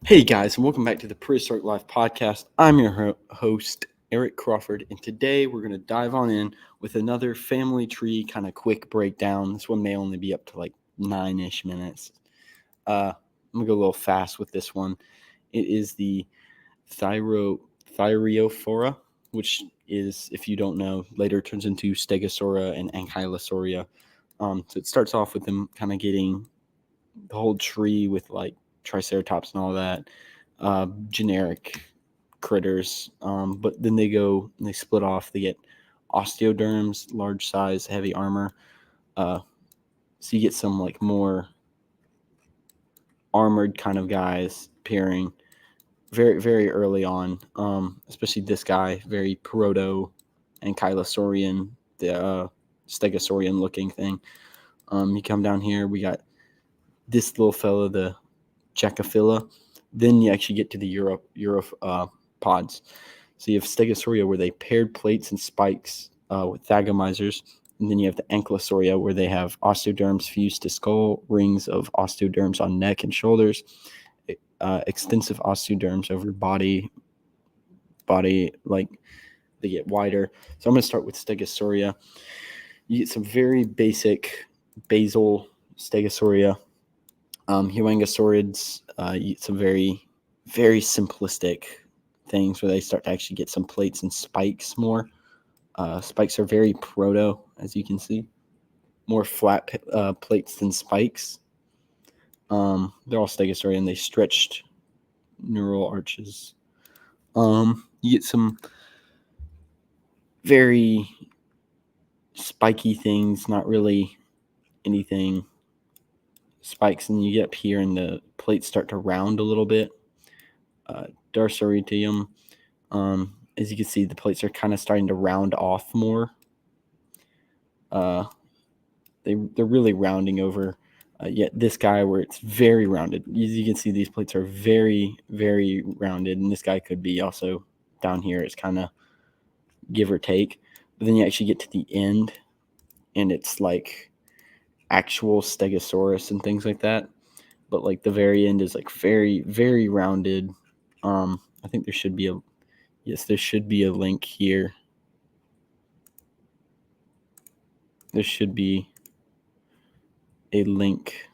Hey guys, and welcome back to the Prehistoric Life Podcast. I'm your host, Eric Crawford, and today we're going to dive on in with another family tree kind of quick breakdown. This one may only be up to like 9-ish minutes. I'm going to go a little fast with this one. It is the Thyreophora, which is, if you don't know, later turns into Stegosaur and Ankylosauria. So it starts off with them kind of getting the whole tree with like Triceratops and all that, generic critters. But then they split off. They get osteoderms, large size, heavy armor. So you get some like more armored kind of guys appearing very, very early on. Especially this guy, very proto ankylosaurian, the stegosaurian looking thing. You come down here, we got this little fella, the Jacophylla. Then you actually get to the pods. So you have Stegosauria, where they paired plates and spikes with thagomizers. And then you have the Ankylosauria, where they have osteoderms fused to skull, rings of osteoderms on neck and shoulders, extensive osteoderms over body, like they get wider. So I'm going to start with Stegosauria. You get some very basic basal Stegosauria. Huangosaurids, you get some very, very simplistic things where they start to actually get some plates and spikes more. Spikes are very proto, as you can see. More flat plates than spikes. They're all Stegosaurian. They stretched neural arches. You get some very spiky things, not really anything spikes, and you get up here and the plates start to round a little bit. Darsaritium, as you can see, the plates are kind of starting to round off more. They're really rounding over. Yet this guy, where it's very rounded, as you can see, these plates are very, very rounded, and this guy could be also down here. It's kind of give or take, but then you actually get to the end, and it's like actual Stegosaurus and things like that. But like the very end is like very, very rounded. I think there should be a link here. There should be a link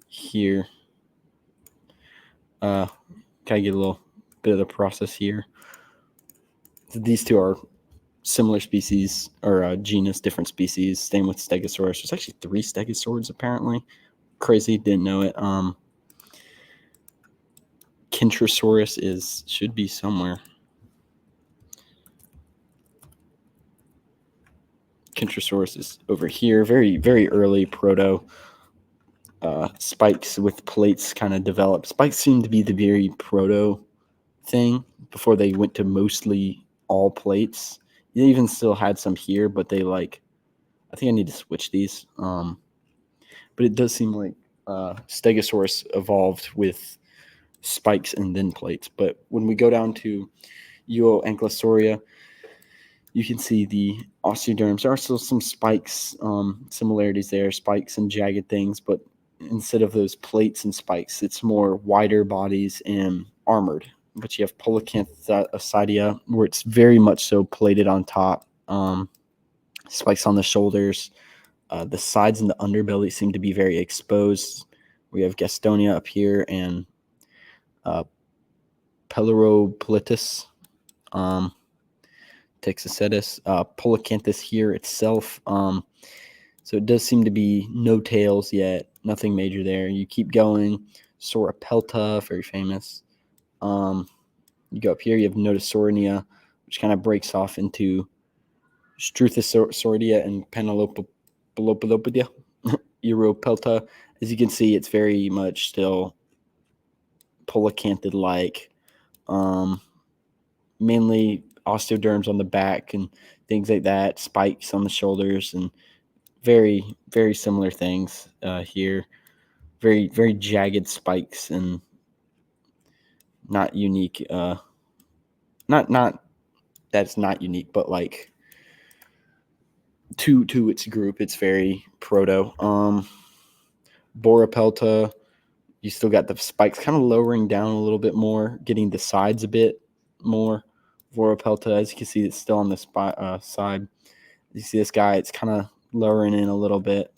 here. Kind of get a little bit of the process here. So these two are similar species, or genus, different species. Same with Stegosaurus. There's actually 3 Stegosaurs apparently. Crazy, didn't know it. Kentrosaurus should be somewhere. Kentrosaurus is over here. Very, very early proto. Spikes with plates kind of developed. Spikes seem to be the very proto thing before they went to mostly all plates. They even still had some here, but they I think I need to switch these. But it does seem like Stegosaurus evolved with spikes and then plates. But when we go down to Ankylosaur, you can see the osteoderms. There are still some spikes, similarities there, spikes and jagged things, but instead of those plates and spikes, it's more wider bodies and armored. But you have Polycanthosidia, where it's very much so plated on top, spikes on the shoulders. The sides and the underbelly seem to be very exposed. We have Gastonia up here and Peloropolitus, Texacetus, Polycanthus here itself. So it does seem to be no tails yet, nothing major there. You keep going. Sauropelta, very famous. You go up here, you have Notosaurinia, which kind of breaks off into Struthosauridia and Penelopodopodia. Europelta. As you can see, it's very much still polycanthid-like. Mainly osteoderms on the back and things like that, spikes on the shoulders, and very, very similar things here. Very, very jagged spikes and not unique. Not that's not unique, but like to its group, it's very proto. Boropelta, You still got the spikes kind of lowering down a little bit more, getting the sides a bit more. Voropelta, as you can see, it's still on the side. You see this guy, it's kind of lowering in a little bit.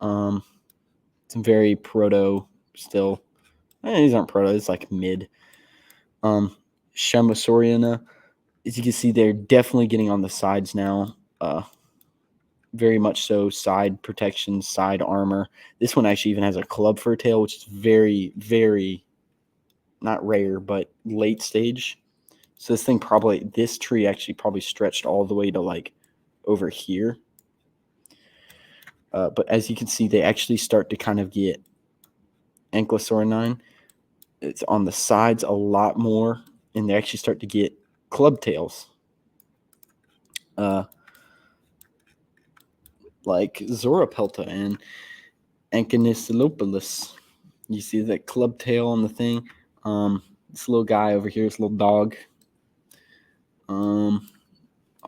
It's very proto still. These aren't proto, it's like mid. Chamosauriana, as you can see, they're definitely getting on the sides now. Very much so, side protection, side armor. This one actually even has a club fur tail, which is very, very not rare, but late stage. So this tree actually probably stretched all the way to like over here. But as you can see, they actually start to kind of get ankylosaur. It's on the sides a lot more, and they actually start to get club tails. Like Zoropelta and Ankylosaur. You see that club tail on the thing. This little guy over here, this little dog. On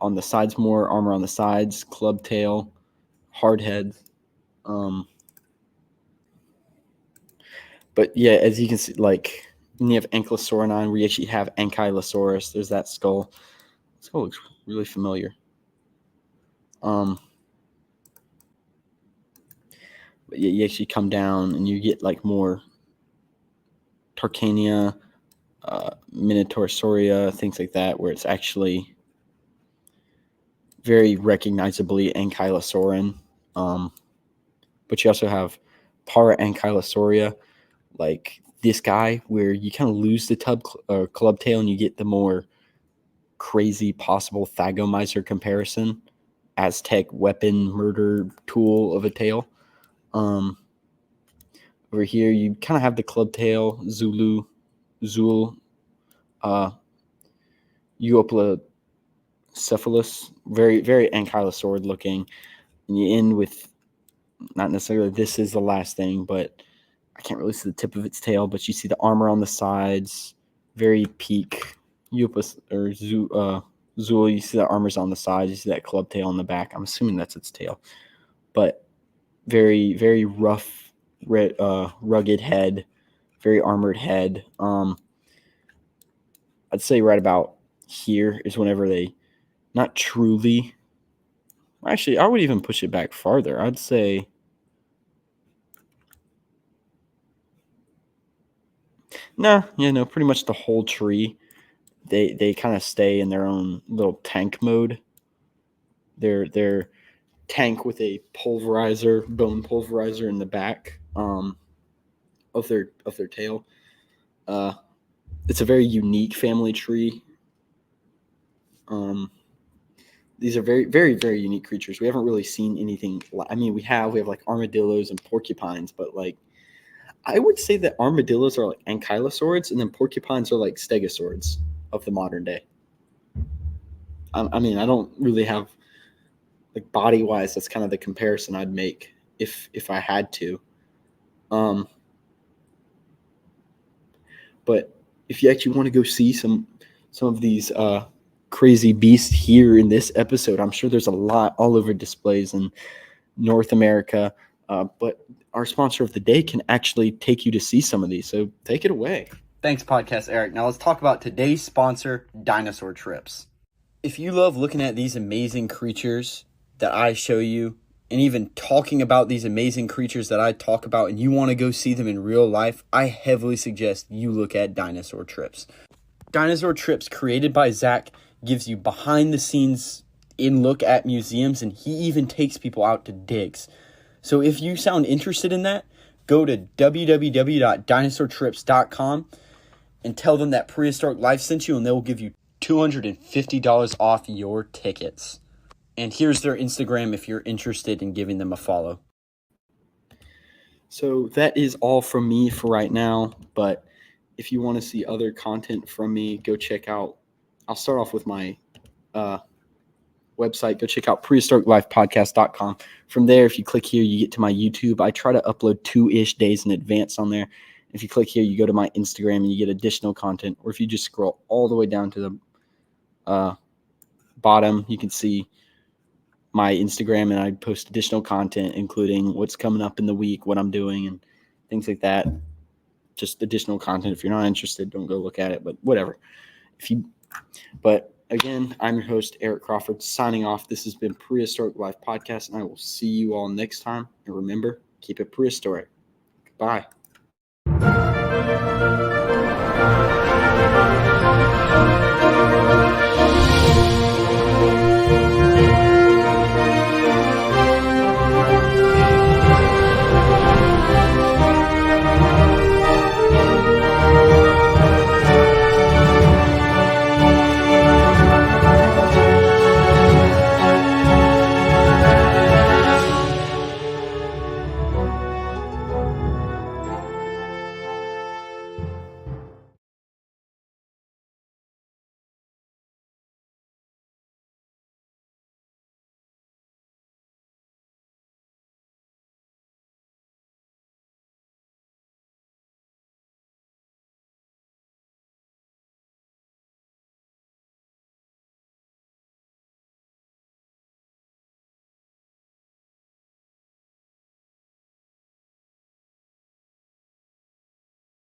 the sides, more armor on the sides, club tail, hard head. But yeah, as you can see, like when you have Ankylosaur, we actually have Ankylosaurus. There's that skull. This skull looks really familiar. But yeah, you actually come down and you get like more Tarkania, Minotaurosauria, things like that, where it's actually very recognizably ankylosaurin. But you also have Para-ankylosauria, like this guy, where you kind of lose the club tail and you get the more crazy possible Thagomizer comparison, Aztec weapon murder tool of a tail. Over here, you kind of have the club tail, Zul, Euoplocephalus, very, very ankylosaurid looking. And you end with, not necessarily this is the last thing, but I can't really see the tip of its tail, but you see the armor on the sides, very peak. Zul, you see the armor's on the sides, you see that club tail on the back. I'm assuming that's its tail. But very, very rough, rugged head, very armored head. I'd say right about here is whenever they, not truly, actually, I would even push it back farther. I'd say, pretty much the whole tree. They kind of stay in their own little tank mode. They're tank with a bone pulverizer in the back of their tail. It's a very unique family tree. These are very, very, very unique creatures. We haven't really seen anything. I mean, we have like armadillos and porcupines, but like I would say that armadillos are like ankylosaurids, and then porcupines are like stegosaurs of the modern day. I mean, I don't really have, like, body wise, that's kind of the comparison I'd make if I had to. But if you actually want to go see some of these crazy beasts here in this episode, I'm sure there's a lot all over displays in North America. But our sponsor of the day can actually take you to see some of these. So take it away. Thanks, Podcast Eric. Now let's talk about today's sponsor, Dinosaur Trips. If you love looking at these amazing creatures that I show you, and even talking about these amazing creatures that I talk about, and you want to go see them in real life, I heavily suggest you look at Dinosaur Trips. Dinosaur Trips, created by Zach, gives you behind-the-scenes in-look at museums, and he even takes people out to digs. So if you sound interested in that, go to www.dinosaurtrips.com and tell them that Prehistoric Life sent you, and they will give you $250 off your tickets. And here's their Instagram if you're interested in giving them a follow. So that is all from me for right now. But if you want to see other content from me, go check out, I'll start off with my website. Go check out prehistoriclifepodcast.com. From there, if you click here, you get to my YouTube. I try to upload 2-ish days in advance on there. If you click here, you go to my Instagram and you get additional content. Or if you just scroll all the way down to the bottom, you can see my Instagram, and I post additional content, including what's coming up in the week, what I'm doing, and things like that. just additional content. If you're not interested, don't go look at it, but whatever. But again, I'm your host, Eric Crawford, signing off. This has been Prehistoric Life Podcast, and I will see you all next time. And remember, keep it prehistoric. Bye.